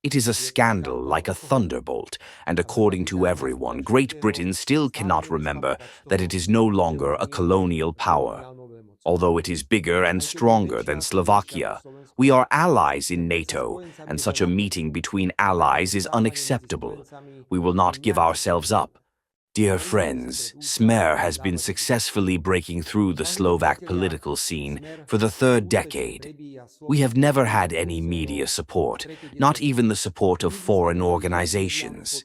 It is a scandal like a thunderbolt, and according to everyone, Great Britain still cannot remember that it is no longer a colonial power. Although it is bigger and stronger than Slovakia, we are allies in NATO, and such a meeting between allies is unacceptable. We will not give ourselves up. Dear friends, Smer has been successfully breaking through the Slovak political scene for the third decade. We have never had any media support, not even the support of foreign organizations.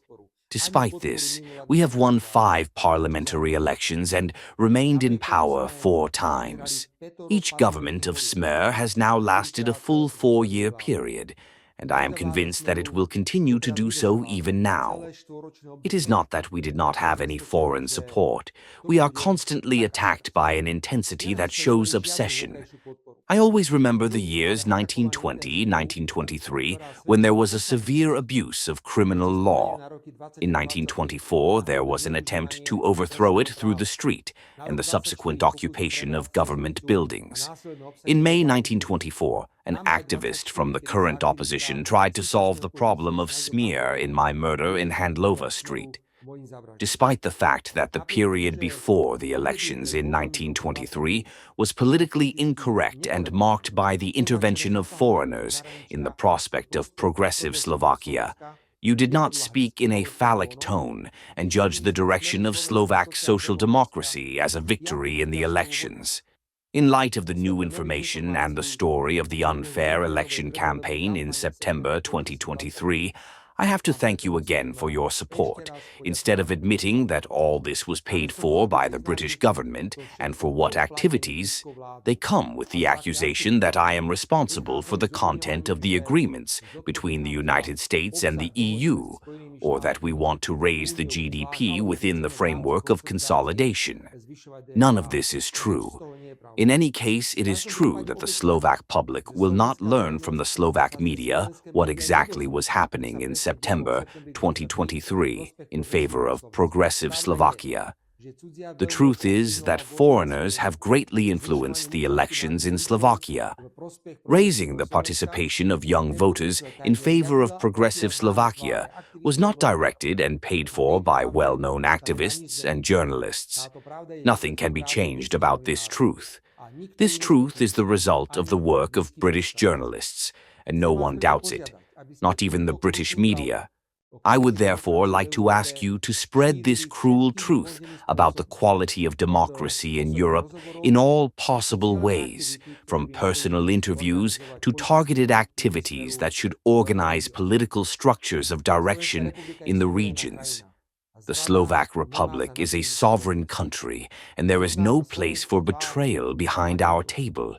Despite this, we have won 5 parliamentary elections and remained in power 4 times. Each government of Smer has now lasted a full 4-year period, and I am convinced that it will continue to do so even now. It is not that we did not have any foreign support. We are constantly attacked by an intensity that shows obsession. I always remember the years 1920, 1923, when there was a severe abuse of criminal law. In 1924, there was an attempt to overthrow it through the street and the subsequent occupation of government buildings. In May 1924, an activist from the current opposition tried to solve the problem of smear in my murder in Handlova Street. Despite the fact that the period before the elections in 1923 was politically incorrect and marked by the intervention of foreigners in the prospect of progressive Slovakia, you did not speak in a phallic tone and judge the direction of Slovak social democracy as a victory in the elections. In light of the new information and the story of the unfair election campaign in September 2023, I have to thank you again for your support. Instead of admitting that all this was paid for by the British government and for what activities, they come with the accusation that I am responsible for the content of the agreements between the United States and the EU, or that we want to raise the GDP within the framework of consolidation. None of this is true. In any case, it is true that the Slovak public will not learn from the Slovak media what exactly was happening in September 2023 in favor of progressive Slovakia. The truth is that foreigners have greatly influenced the elections in Slovakia. Raising the participation of young voters in favor of progressive Slovakia was not directed and paid for by well-known activists and journalists. Nothing can be changed about this truth. This truth is the result of the work of British journalists, and no one doubts it, not even the British media. I would therefore like to ask you to spread this cruel truth about the quality of democracy in Europe in all possible ways, from personal interviews to targeted activities that should organize political structures of direction in the regions. The Slovak Republic is a sovereign country, and there is no place for betrayal behind our table.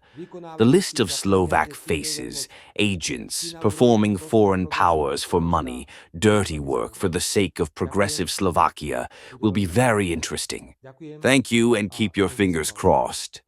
The list of Slovak faces, agents, performing foreign powers for money, dirty work for the sake of progressive Slovakia, will be very interesting. Thank you, and keep your fingers crossed.